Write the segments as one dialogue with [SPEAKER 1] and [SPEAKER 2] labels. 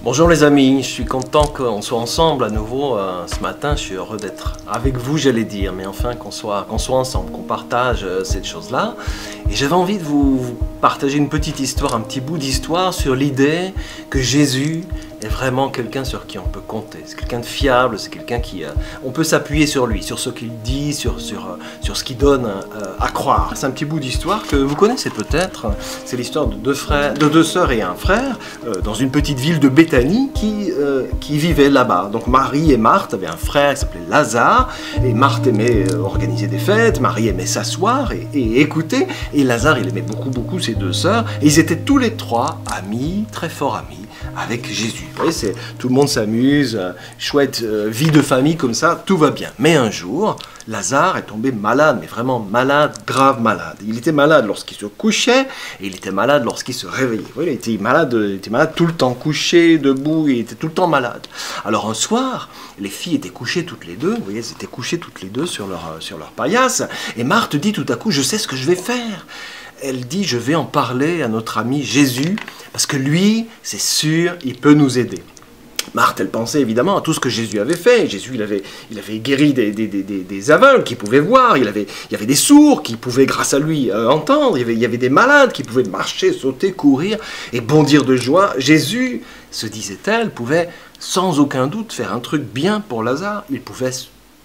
[SPEAKER 1] Bonjour les amis, je suis content qu'on soit ensemble à nouveau ce matin. Je suis heureux d'être avec vous, j'allais dire, mais enfin qu'on soit ensemble, qu'on partage cette chose-là. Et j'avais envie de vous partager une petite histoire, un petit bout d'histoire sur l'idée que Jésus est vraiment quelqu'un sur qui on peut compter. C'est quelqu'un de fiable, c'est quelqu'un qui... on peut s'appuyer sur lui, sur ce qu'il dit, sur ce qu'il donne à croire. C'est un petit bout d'histoire que vous connaissez peut-être. C'est l'histoire de deux sœurs et un frère dans une petite ville de Béthanie qui vivaient là-bas. Donc Marie et Marthe avaient un frère qui s'appelait Lazare, et Marthe aimait organiser des fêtes, Marie aimait s'asseoir et écouter, et Lazare il aimait beaucoup ses deux sœurs, et ils étaient tous les trois amis, très forts amis, avec Jésus. Vous voyez, tout le monde s'amuse, chouette vie de famille comme ça, tout va bien. Mais un jour, Lazare est tombé malade, mais vraiment malade, grave malade. Il était malade lorsqu'il se couchait, et il était malade lorsqu'il se réveillait. Vous voyez, il était malade tout le temps, couché, debout, il était tout le temps malade. Alors un soir, les filles étaient couchées toutes les deux, vous voyez, elles étaient couchées toutes les deux sur leur paillasse, et Marthe dit tout à coup, je sais ce que je vais faire. Elle dit, je vais en parler à notre ami Jésus, parce que lui, c'est sûr, il peut nous aider. Marthe, elle pensait évidemment à tout ce que Jésus avait fait. Jésus, il avait guéri des aveugles qui pouvaient voir, il y avait des sourds qui pouvaient, grâce à lui, entendre, il y avait des malades qui pouvaient marcher, sauter, courir et bondir de joie. Jésus, se disait-elle, pouvait sans aucun doute faire un truc bien pour Lazare. Il pouvait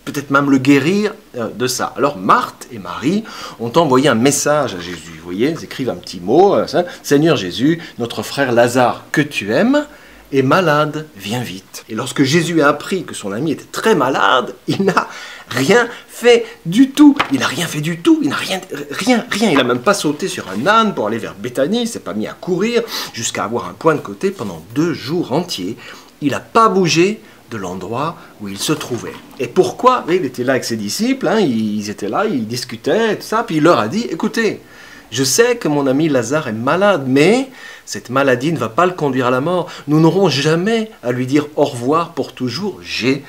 [SPEAKER 1] peut-être même le guérir de ça. Alors Marthe et Marie ont envoyé un message à Jésus. Vous voyez, ils écrivent un petit mot, Seigneur Jésus, notre frère Lazare que tu aimes est malade, viens vite. Et lorsque Jésus a appris que son ami était très malade, il n'a rien fait du tout. Il n'a rien fait du tout. Il n'a rien. Il n'a même pas sauté sur un âne pour aller vers Béthanie. Il ne s'est pas mis à courir jusqu'à avoir un point de côté pendant 2 jours entiers. Il n'a pas bougé de l'endroit où il se trouvait. Et pourquoi? Il était là avec ses disciples, ils étaient là, ils discutaient, tout ça, puis il leur a dit, écoutez, je sais que mon ami Lazare est malade, mais cette maladie ne va pas le conduire à la mort. Nous n'aurons jamais à lui dire au revoir pour toujours. J'ai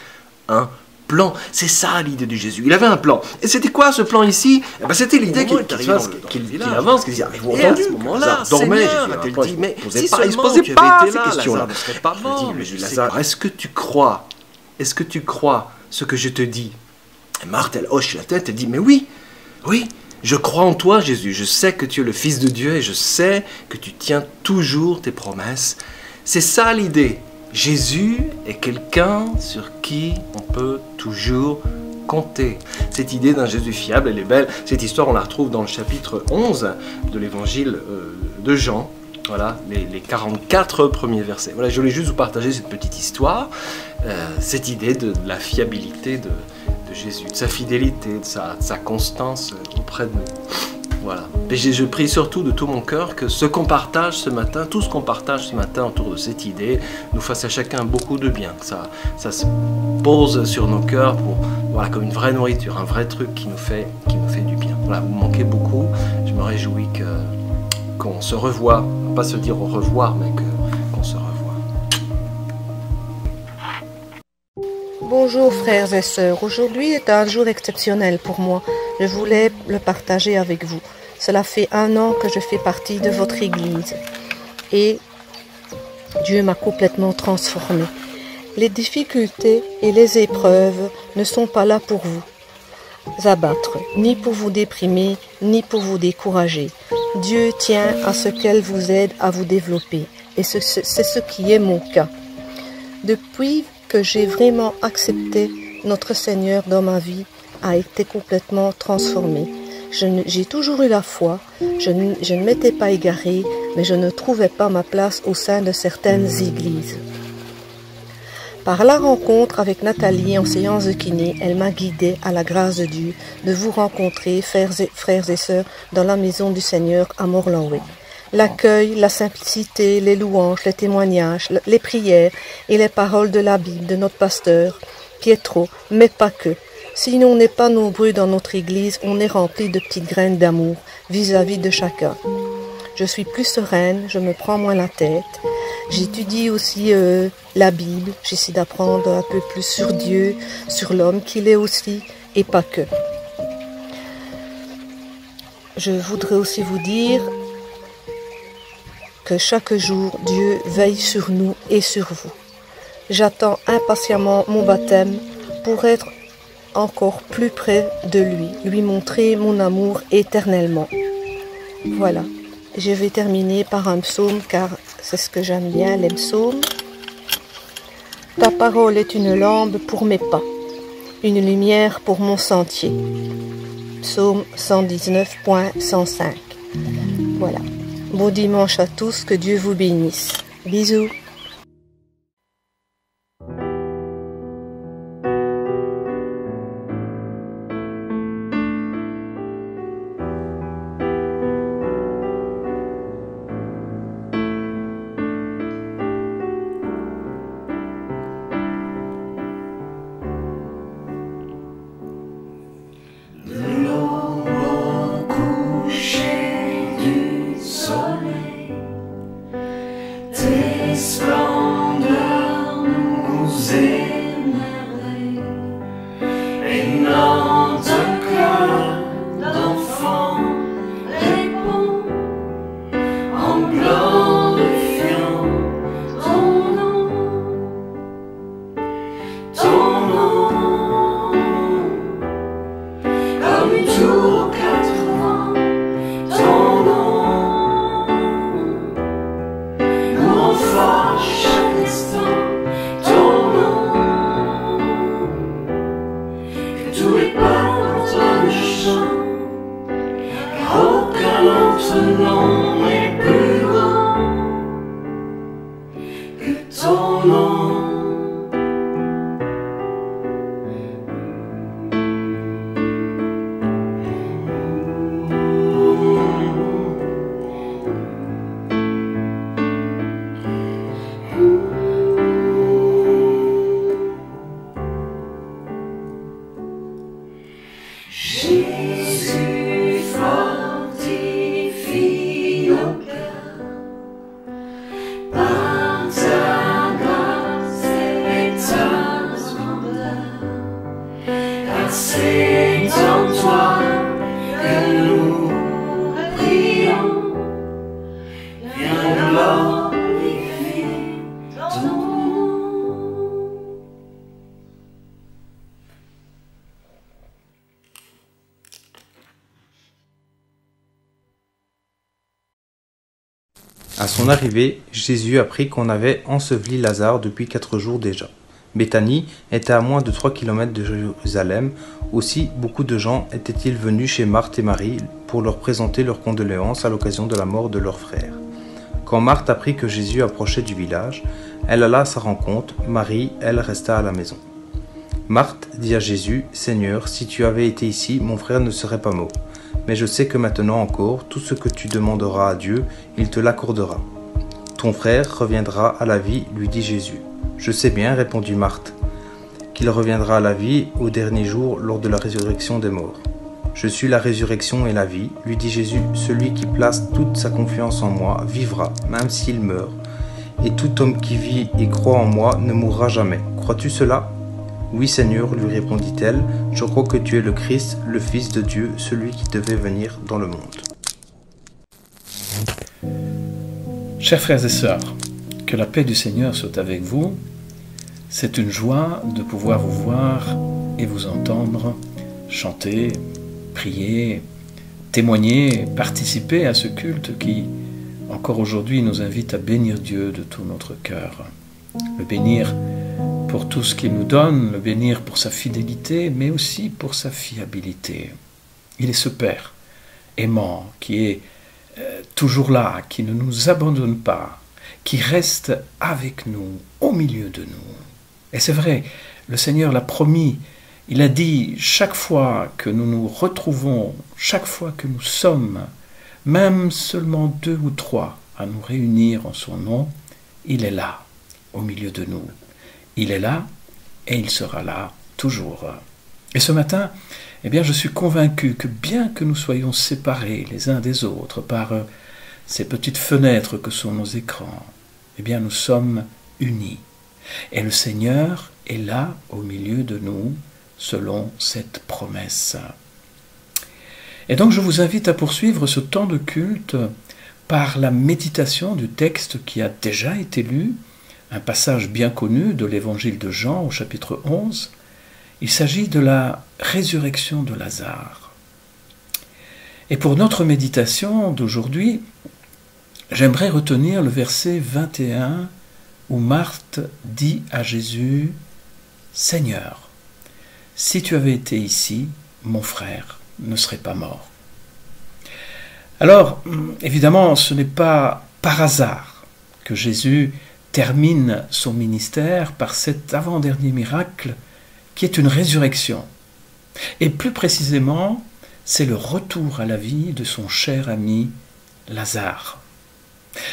[SPEAKER 1] un plan. C'est ça l'idée de Jésus. Il avait un plan. Et c'était quoi ce plan ici? C'était l'idée qu'il avance, qu'il disait, mais vous entendez, à ce moment-là, dormait, Jésus dit, mais si seulement il se posait pas ces questions-là. Lazare, est-ce que tu crois ce que je te dis? Et Marthe, elle hoche la tête et dit, mais oui, je crois en toi, Jésus. Je sais que tu es le Fils de Dieu et je sais que tu tiens toujours tes promesses. C'est ça l'idée. Jésus est quelqu'un sur qui on peut toujours compter. Cette idée d'un Jésus fiable, elle est belle. Cette histoire, on la retrouve dans le chapitre 11 de l'évangile de Jean. Voilà, les 44 premiers versets. Voilà, je voulais juste vous partager cette petite histoire, cette idée de la fiabilité de Jésus, de sa fidélité, de sa constance auprès de nous. Voilà. Et je prie surtout de tout mon cœur que ce qu'on partage ce matin, tout ce qu'on partage ce matin autour de cette idée, nous fasse à chacun beaucoup de bien, que ça se pose sur nos cœurs pour, voilà, comme une vraie nourriture, un vrai truc qui nous fait du bien. Voilà, vous me manquez beaucoup. Je me réjouis qu'on se revoie, pas se dire au revoir, mais qu'on se revoie.
[SPEAKER 2] Bonjour frères et sœurs, aujourd'hui est un jour exceptionnel pour moi. Je voulais le partager avec vous. Cela fait 1 an que je fais partie de votre église et Dieu m'a complètement transformée. Les difficultés et les épreuves ne sont pas là pour vous abattre, ni pour vous déprimer, ni pour vous décourager. Dieu tient à ce qu'elle vous aide à vous développer et c'est ce qui est mon cas. Depuis que j'ai vraiment accepté notre Seigneur dans ma vie, a été complètement transformé. J'ai toujours eu la foi, je ne m'étais pas égarée, mais je ne trouvais pas ma place au sein de certaines églises. Par la rencontre avec Nathalie en séance de kiné, elle m'a guidée à la grâce de Dieu de vous rencontrer, frères et sœurs, dans la maison du Seigneur à Morlanway. L'accueil, la simplicité, les louanges, les témoignages, les prières et les paroles de la Bible de notre pasteur, Pietro, mais pas que. Si on n'est pas nombreux dans notre église, on est rempli de petites graines d'amour vis-à-vis de chacun. Je suis plus sereine, je me prends moins la tête. J'étudie aussi la Bible, j'essaie d'apprendre un peu plus sur Dieu, sur l'homme qu'il est aussi, et pas que. Je voudrais aussi vous dire que chaque jour Dieu veille sur nous et sur vous. J'attends impatiemment mon baptême pour être encore plus près de lui montrer mon amour éternellement. Voilà, je vais terminer par un psaume car c'est ce que j'aime bien, les psaumes. Ta parole est une lampe pour mes pas, une lumière pour mon sentier. Psaume 119.105. Voilà. Bon dimanche à tous, que Dieu vous bénisse. Bisous.
[SPEAKER 3] À son arrivée, Jésus apprit qu'on avait enseveli Lazare depuis 4 jours déjà. Béthanie était à moins de 3 kilomètres de Jérusalem. Aussi, beaucoup de gens étaient-ils venus chez Marthe et Marie pour leur présenter leurs condoléances à l'occasion de la mort de leur frère. Quand Marthe apprit que Jésus approchait du village, elle alla à sa rencontre. Marie, elle, resta à la maison. Marthe dit à Jésus, « Seigneur, si tu avais été ici, mon frère ne serait pas mort. Mais je sais que maintenant encore, tout ce que tu demanderas à Dieu, il te l'accordera. Ton frère reviendra à la vie, lui dit Jésus. Je sais bien, répondit Marthe, qu'il reviendra à la vie au dernier jour lors de la résurrection des morts. Je suis la résurrection et la vie, lui dit Jésus. Celui qui place toute sa confiance en moi vivra, même s'il meurt. Et tout homme qui vit et croit en moi ne mourra jamais. Crois-tu cela ? Oui, Seigneur, lui répondit-elle, je crois que tu es le Christ, le Fils de Dieu, celui qui devait venir dans le monde.
[SPEAKER 4] Chers frères et sœurs, que la paix du Seigneur soit avec vous. C'est une joie de pouvoir vous voir et vous entendre chanter, prier, témoigner, participer à ce culte qui, encore aujourd'hui, nous invite à bénir Dieu de tout notre cœur. Le bénir pour tout ce qu'il nous donne, le bénir pour sa fidélité, mais aussi pour sa fiabilité. Il est ce Père aimant qui est toujours là, qui ne nous abandonne pas, qui reste avec nous, au milieu de nous. Et c'est vrai, le Seigneur l'a promis, il a dit chaque fois que nous nous retrouvons, chaque fois que nous sommes, même seulement 2 ou 3 à nous réunir en son nom, il est là, au milieu de nous. Il est là et il sera là toujours. Et ce matin, eh bien, je suis convaincu que bien que nous soyons séparés les uns des autres par ces petites fenêtres que sont nos écrans, eh bien, nous sommes unis. Et le Seigneur est là au milieu de nous, selon cette promesse. Et donc, je vous invite à poursuivre ce temps de culte par la méditation du texte qui a déjà été lu, un passage bien connu de l'évangile de Jean au chapitre 11. Il s'agit de la résurrection de Lazare. Et pour notre méditation d'aujourd'hui, j'aimerais retenir le verset 21 où Marthe dit à Jésus « Seigneur, si tu avais été ici, mon frère ne serait pas mort. » Alors, évidemment, ce n'est pas par hasard que Jésus termine son ministère par cet avant-dernier miracle qui est une résurrection. Et plus précisément, c'est le retour à la vie de son cher ami Lazare.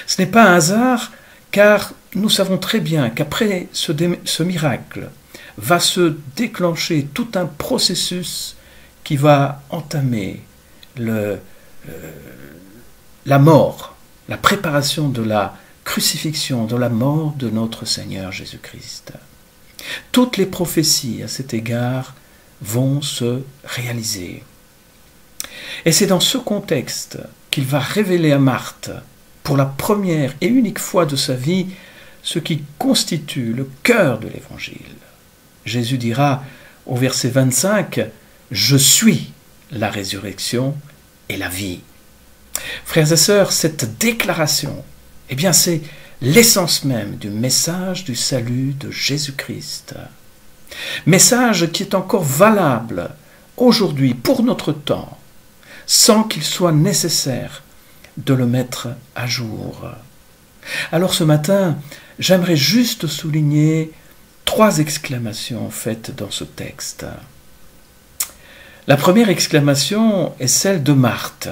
[SPEAKER 4] Ce n'est pas un hasard car nous savons très bien qu'après ce miracle va se déclencher tout un processus qui va entamer la mort, la préparation de la crucifixion, de la mort de notre Seigneur Jésus-Christ. Toutes les prophéties à cet égard vont se réaliser. Et c'est dans ce contexte qu'il va révéler à Marthe, pour la première et unique fois de sa vie, ce qui constitue le cœur de l'Évangile. Jésus dira au verset 25 « Je suis la résurrection et la vie ». Frères et sœurs, cette déclaration, eh bien c'est l'essence même du message du salut de Jésus-Christ. Message qui est encore valable aujourd'hui pour notre temps, sans qu'il soit nécessaire de le mettre à jour. Alors ce matin, j'aimerais juste souligner 3 exclamations faites dans ce texte. La première exclamation est celle de Marthe.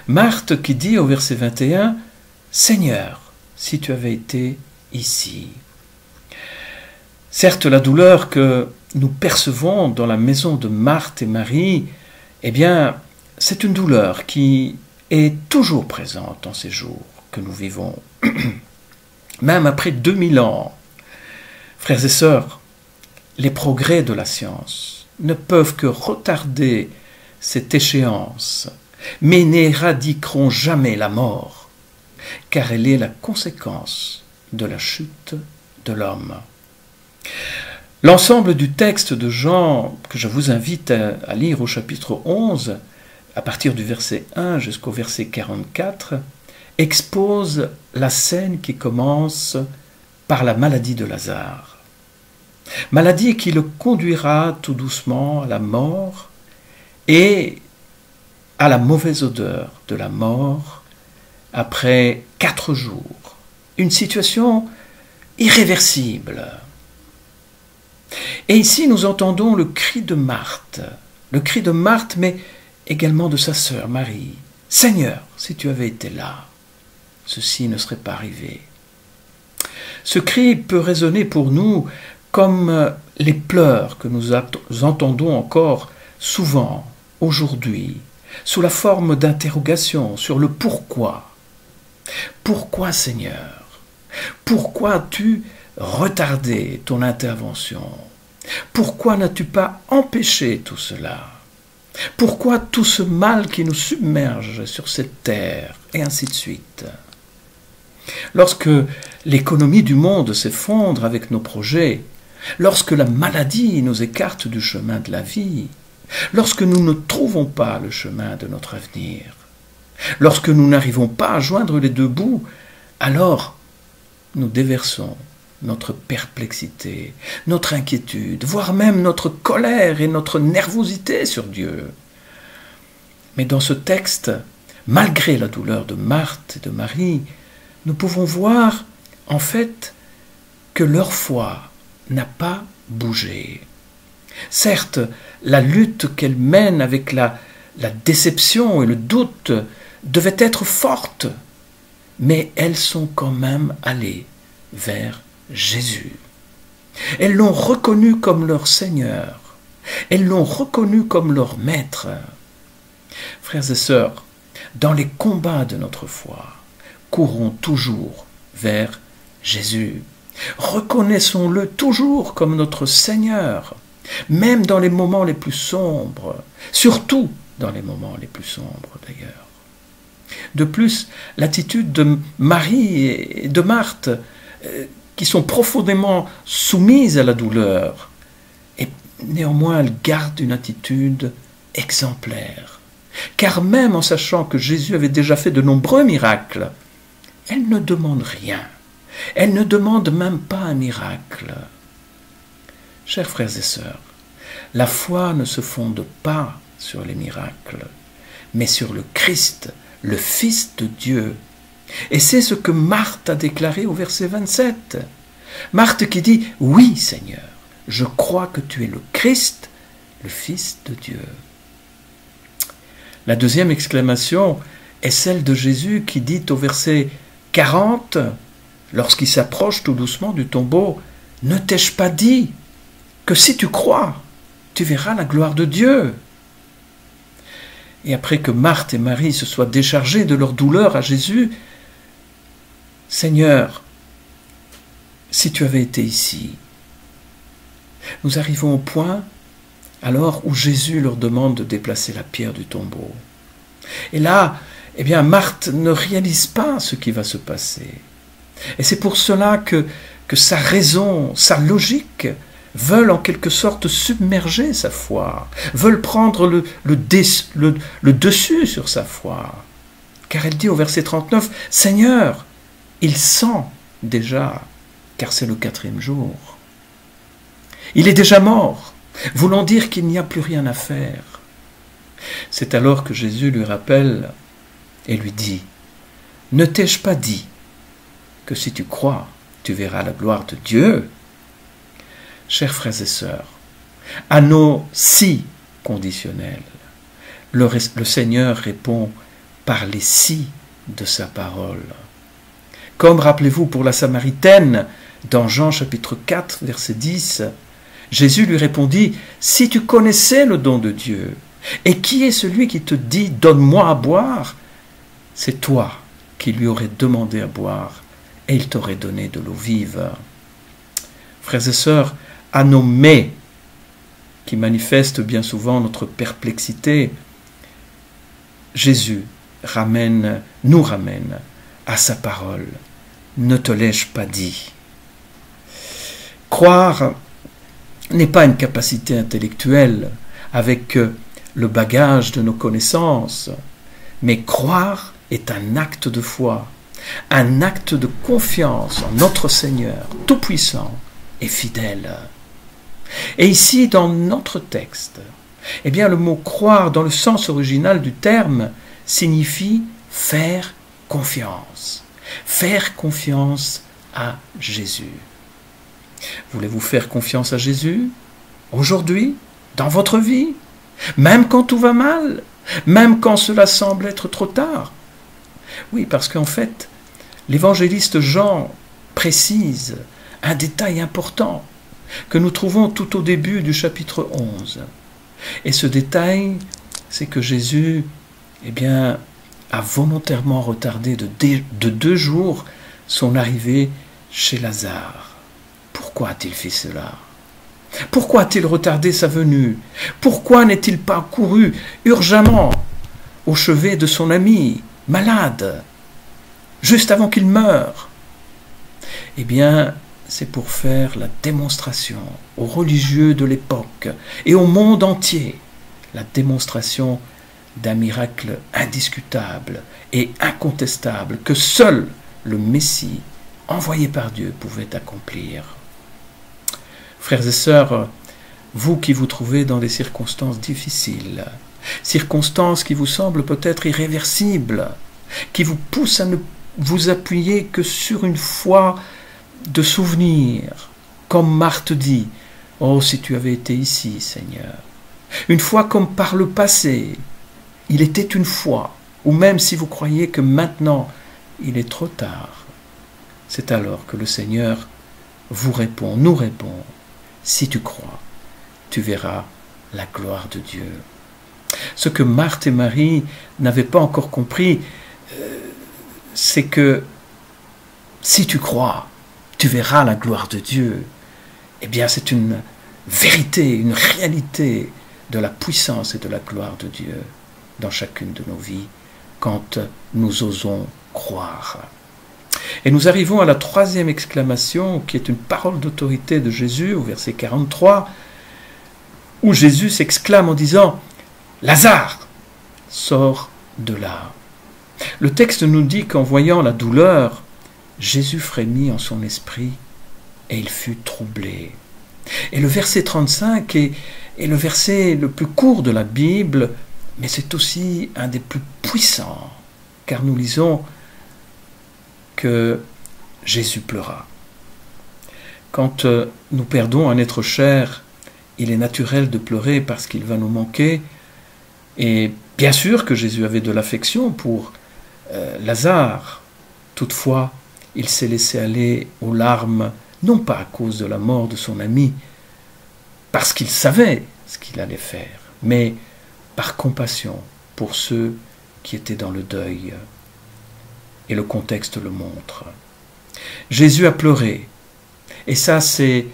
[SPEAKER 4] Marthe qui dit au verset 21 « Seigneur, si tu avais été ici ». Certes, la douleur que nous percevons dans la maison de Marthe et Marie, eh bien, c'est une douleur qui est toujours présente en ces jours que nous vivons, même après 2000 ans. Frères et sœurs, les progrès de la science ne peuvent que retarder cette échéance, mais n'éradiqueront jamais la mort, car elle est la conséquence de la chute de l'homme. L'ensemble du texte de Jean, que je vous invite à lire au chapitre 11, à partir du verset 1 jusqu'au verset 44, expose la scène qui commence par la maladie de Lazare. Maladie qui le conduira tout doucement à la mort et à la mauvaise odeur de la mort après 4 jours. Une situation irréversible. Et ici, nous entendons le cri de Marthe, mais également de sa sœur Marie. « Seigneur, si tu avais été là, ceci ne serait pas arrivé. » Ce cri peut résonner pour nous comme les pleurs que nous entendons encore souvent aujourd'hui, sous la forme d'interrogations sur le pourquoi. Pourquoi, Seigneur? Pourquoi as-tu retardé ton intervention? Pourquoi n'as-tu pas empêché tout cela? Pourquoi tout ce mal qui nous submerge sur cette terre? Et ainsi de suite. Lorsque l'économie du monde s'effondre avec nos projets, lorsque la maladie nous écarte du chemin de la vie, lorsque nous ne trouvons pas le chemin de notre avenir, lorsque nous n'arrivons pas à joindre les 2 bouts, alors nous déversons notre perplexité, notre inquiétude, voire même notre colère et notre nervosité sur Dieu. Mais dans ce texte, malgré la douleur de Marthe et de Marie, nous pouvons voir en fait que leur foi n'a pas bougé. Certes, la lutte qu'elles mènent avec la déception et le doute devait être forte, mais elles sont quand même allées vers Jésus. Elles l'ont reconnu comme leur Seigneur. Elles l'ont reconnu comme leur Maître. Frères et sœurs, dans les combats de notre foi, courons toujours vers Jésus. Reconnaissons-le toujours comme notre Seigneur, même dans les moments les plus sombres, surtout dans les moments les plus sombres d'ailleurs. De plus, l'attitude de Marie et de Marthe, qui sont profondément soumises à la douleur, et néanmoins elles gardent une attitude exemplaire. Car même en sachant que Jésus avait déjà fait de nombreux miracles, elles ne demandent rien. Elles ne demandent même pas un miracle. Chers frères et sœurs, la foi ne se fonde pas sur les miracles, mais sur le Christ, le Fils de Dieu. Et c'est ce que Marthe a déclaré au verset 27. Marthe qui dit « Oui, Seigneur, je crois que tu es le Christ, le Fils de Dieu. » La deuxième exclamation est celle de Jésus qui dit au verset 40, lorsqu'il s'approche tout doucement du tombeau, « Ne t'ai-je pas dit que si tu crois, tu verras la gloire de Dieu ?» Et après que Marthe et Marie se soient déchargées de leur douleur à Jésus, « Seigneur, si tu avais été ici. » Nous arrivons au point alors où Jésus leur demande de déplacer la pierre du tombeau. Et là, eh bien, Marthe ne réalise pas ce qui va se passer. Et c'est pour cela que sa raison, sa logique, veulent en quelque sorte submerger sa foi, veulent prendre le dessus sur sa foi. Car elle dit au verset 39, « Seigneur, il sent déjà, car c'est le 4e jour. Il est déjà mort, voulant dire qu'il n'y a plus rien à faire. » C'est alors que Jésus lui rappelle et lui dit, « Ne t'ai-je pas dit que si tu crois, tu verras la gloire de Dieu ?» Chers frères et sœurs, à nos si conditionnels, le Seigneur répond par les si de sa parole. Comme, rappelez-vous, pour la Samaritaine, dans Jean chapitre 4, verset 10, Jésus lui répondit, « Si tu connaissais le don de Dieu, et qui est celui qui te dit, donne-moi à boire, c'est toi qui lui aurais demandé à boire, et il t'aurait donné de l'eau vive. » Frères et sœurs, à nos « mais » qui manifestent bien souvent notre perplexité, Jésus nous ramène à sa parole. Ne te l'ai-je pas dit? Croire n'est pas une capacité intellectuelle avec le bagage de nos connaissances, mais croire est un acte de foi, un acte de confiance en notre Seigneur tout-puissant et fidèle. Et ici, dans notre texte, eh bien, le mot « croire » dans le sens original du terme signifie « faire confiance ». Faire confiance à Jésus. Voulez-vous faire confiance à Jésus aujourd'hui, dans votre vie, même quand tout va mal, même quand cela semble être trop tard? Oui, parce qu'en fait, l'évangéliste Jean précise un détail important que nous trouvons tout au début du chapitre 11. Et ce détail, c'est que Jésus, eh bien, a volontairement retardé de 2 jours son arrivée chez Lazare. Pourquoi a-t-il fait cela? Pourquoi a-t-il retardé sa venue? Pourquoi n'est-il pas couru urgemment au chevet de son ami, malade, juste avant qu'il meure? Eh bien, c'est pour faire la démonstration aux religieux de l'époque et au monde entier, la démonstration d'un miracle indiscutable et incontestable que seul le Messie, envoyé par Dieu, pouvait accomplir. Frères et sœurs, vous qui vous trouvez dans des circonstances difficiles, circonstances qui vous semblent peut-être irréversibles, qui vous poussent à ne vous appuyer que sur une foi de souvenir, comme Marthe dit, « Oh, si tu avais été ici, Seigneur !» Une foi comme par le passé, il était une fois, ou même si vous croyez que maintenant il est trop tard, c'est alors que le Seigneur vous répond, nous répond, « Si tu crois, tu verras la gloire de Dieu. » Ce que Marthe et Marie n'avaient pas encore compris, c'est que si tu crois, tu verras la gloire de Dieu. Eh bien, c'est une vérité, une réalité de la puissance et de la gloire de Dieu dans chacune de nos vies. quand nous osons croire. Et nous arrivons à la troisième exclamation, qui est une parole d'autorité de Jésus, au verset 43, où Jésus s'exclame en disant « Lazare, sors de là ». Le texte nous dit qu'en voyant la douleur, Jésus frémit en son esprit et il fut troublé. Et le verset 35 est le verset le plus court de la Bible, mais c'est aussi un des plus puissants, car nous lisons que Jésus pleura. Quand nous perdons un être cher, il est naturel de pleurer parce qu'il va nous manquer. Et bien sûr que Jésus avait de l'affection pour Lazare. Toutefois, il s'est laissé aller aux larmes, non pas à cause de la mort de son ami, parce qu'il savait ce qu'il allait faire, mais par compassion pour ceux qui étaient dans le deuil. Et le contexte le montre. Jésus a pleuré. Et ça, c'est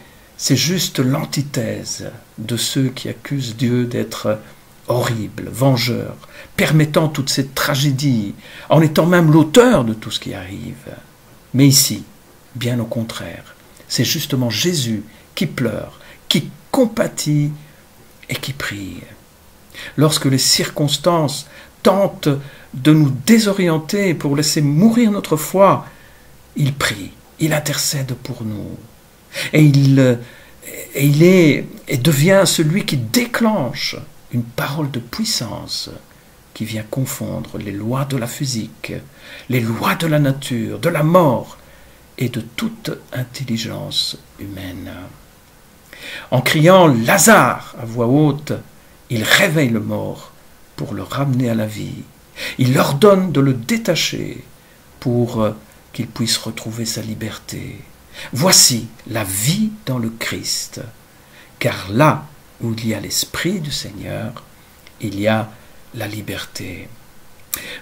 [SPEAKER 4] juste l'antithèse de ceux qui accusent Dieu d'être horrible, vengeur, permettant toute cette tragédie, en étant même l'auteur de tout ce qui arrive. Mais ici, bien au contraire, c'est justement Jésus qui pleure, qui compatit et qui prie. Lorsque les circonstances tentent de nous désorienter pour laisser mourir notre foi, il prie, il intercède pour nous. Et il devient celui qui déclenche une parole de puissance qui vient confondre les lois de la physique, les lois de la nature, de la mort et de toute intelligence humaine. En criant « Lazare » à voix haute, il réveille le mort pour le ramener à la vie. Il ordonne de le détacher pour qu'il puisse retrouver sa liberté. Voici la vie dans le Christ, car là où il y a l'Esprit du Seigneur, il y a la liberté.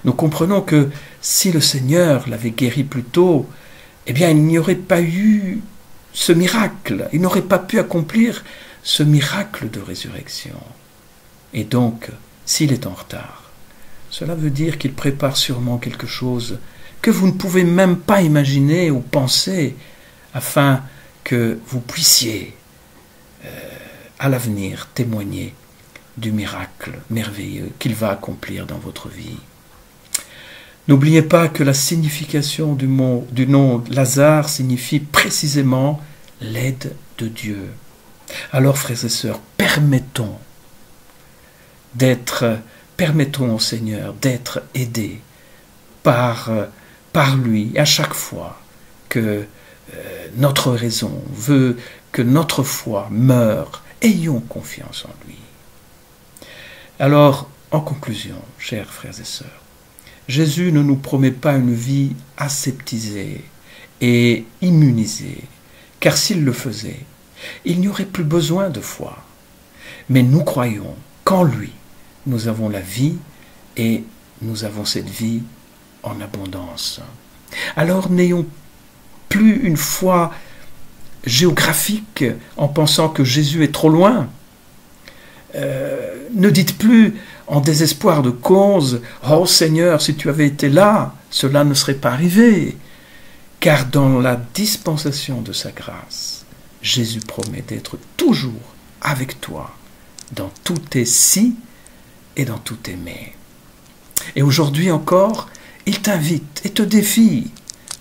[SPEAKER 4] Nous comprenons que si le Seigneur l'avait guéri plus tôt, eh bien il n'y aurait pas eu ce miracle, il n'aurait pas pu accomplir ce miracle de résurrection. Et donc, s'il est en retard, cela veut dire qu'il prépare sûrement quelque chose que vous ne pouvez même pas imaginer ou penser, afin que vous puissiez à l'avenir témoigner du miracle merveilleux qu'il va accomplir dans votre vie. N'oubliez pas que la signification du nom Lazare signifie précisément l'aide de Dieu. Alors, frères et sœurs, permettons au Seigneur d'être aidés par lui à chaque fois que notre raison veut que notre foi meure. Ayons confiance en lui. Alors, en conclusion, chers frères et sœurs, Jésus ne nous promet pas une vie aseptisée et immunisée, car s'il le faisait, il n'y aurait plus besoin de foi. Mais nous croyons qu'en lui, nous avons la vie et nous avons cette vie en abondance. Alors n'ayons plus une foi géographique en pensant que Jésus est trop loin. Ne dites plus en désespoir de cause « Oh Seigneur, si tu avais été là, cela ne serait pas arrivé ». Car dans la dispensation de sa grâce, Jésus promet d'être toujours avec toi dans tous tes si et dans tous tes mais. Et aujourd'hui encore, il t'invite et te défie.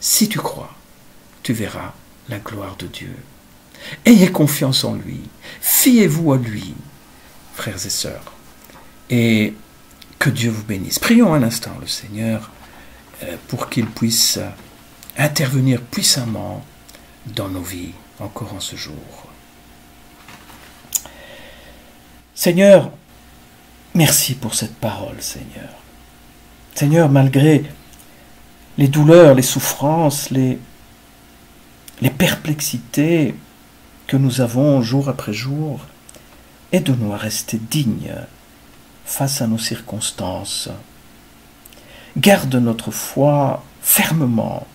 [SPEAKER 4] Si tu crois, tu verras la gloire de Dieu. Ayez confiance en lui, fiez-vous à lui, frères et sœurs, et que Dieu vous bénisse. Prions un instant le Seigneur pour qu'il puisse intervenir puissamment dans nos vies, encore en ce jour. Seigneur, merci pour cette parole, Seigneur. Seigneur, malgré les douleurs, les souffrances, les perplexités que nous avons jour après jour, aide-nous à rester dignes face à nos circonstances. Garde notre foi fermement,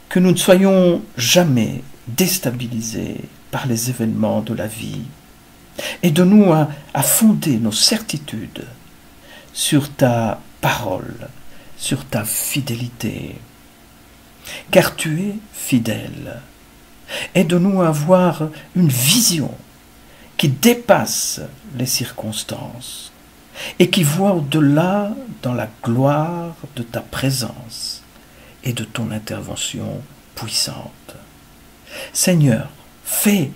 [SPEAKER 4] que nous ne soyons jamais déstabilisés par les événements de la vie. Aide-nous à fonder nos certitudes sur ta parole, sur ta fidélité. Car tu es fidèle. Aide-nous à avoir une vision qui dépasse les circonstances et qui voit au-delà dans la gloire de ta présence et de ton intervention puissante. Seigneur, fais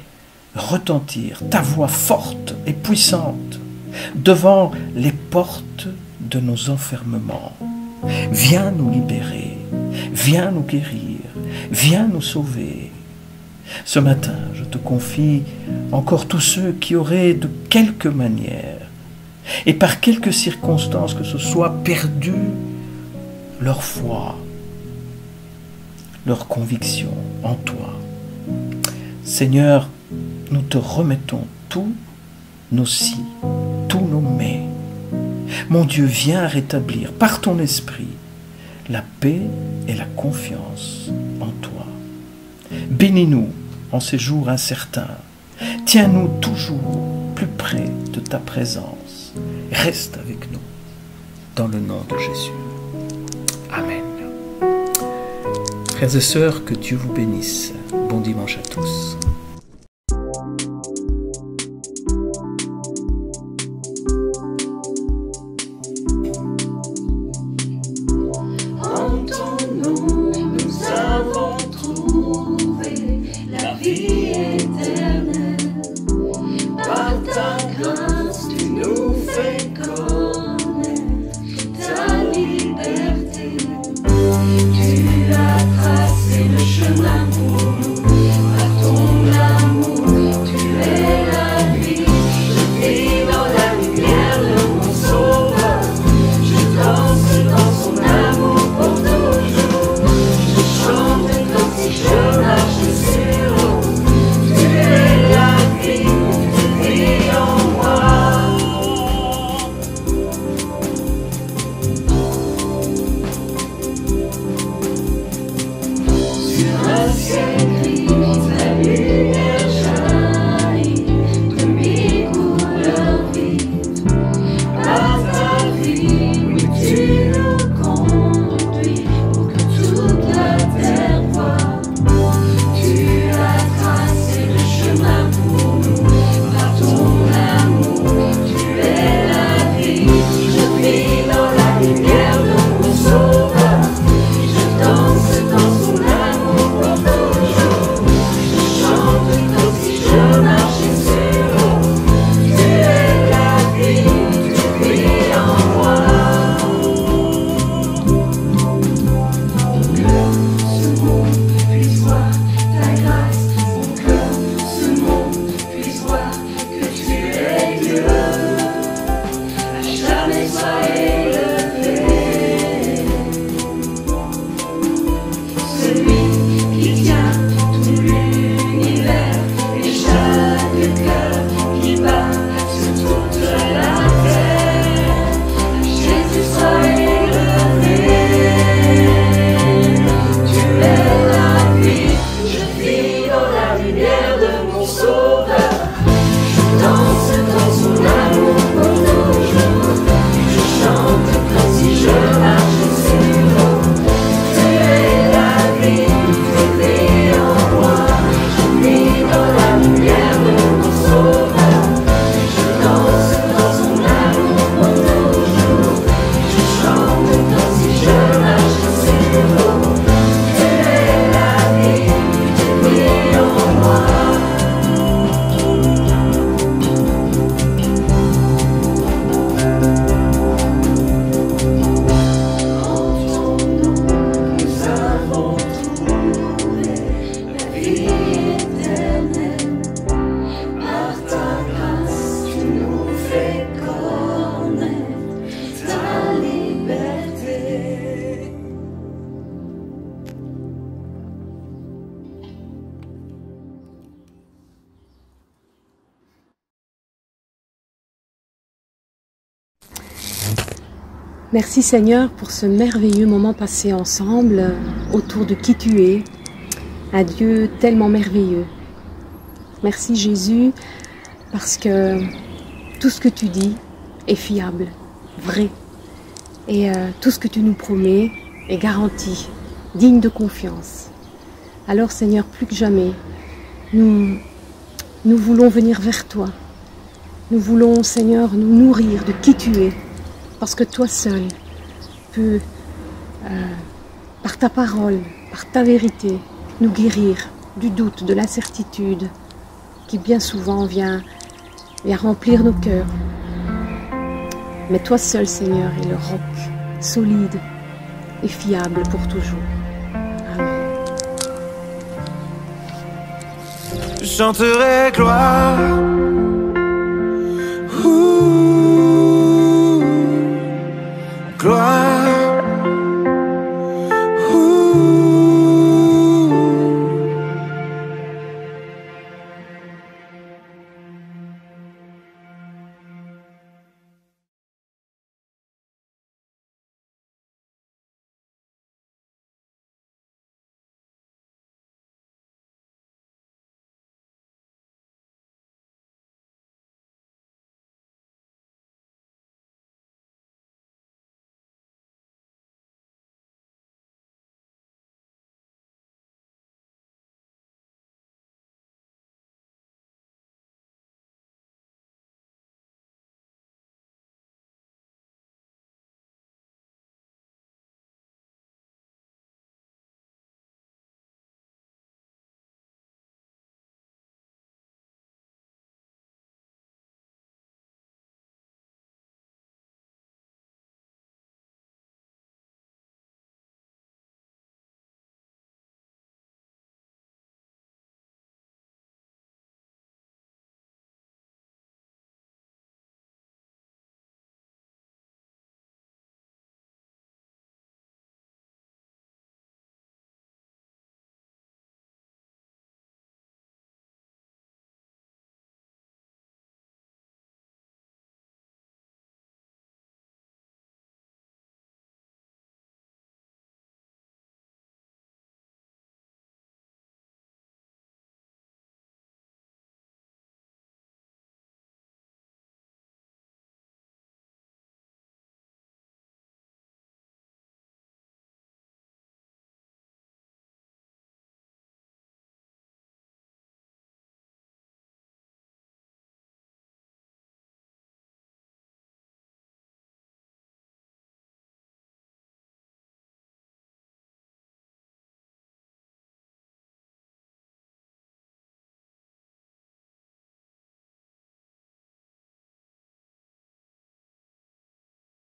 [SPEAKER 4] retentir ta voix forte et puissante devant les portes de nos enfermements. Viens nous libérer, viens nous guérir, viens nous sauver. Ce matin, je te confie encore tous ceux qui auraient de quelque manière et par quelques circonstances que ce soit perdu leur foi, leur conviction en toi. Seigneur, nous te remettons tous nos si, tous nos mais. Mon Dieu, viens rétablir par ton esprit la paix et la confiance en toi. Bénis-nous en ces jours incertains. Tiens-nous toujours plus près de ta présence. Reste avec nous. Dans le nom de Jésus. Amen. Frères et sœurs, que Dieu vous bénisse. Bon dimanche à tous.
[SPEAKER 5] Merci Seigneur pour ce merveilleux moment passé ensemble autour de qui tu es, un Dieu tellement merveilleux. Merci Jésus parce que tout ce que tu dis est fiable, vrai. Et tout ce que tu nous promets est garanti, digne de confiance. Alors Seigneur, plus que jamais, nous voulons venir vers toi. Nous voulons, Seigneur, nous nourrir de qui tu es. Parce que toi seul peux, par ta parole, par ta vérité, nous guérir du doute, de l'incertitude, qui bien souvent vient remplir nos cœurs. Mais toi seul, Seigneur, est le roc solide et fiable pour toujours. Amen.
[SPEAKER 6] Je chanterai gloire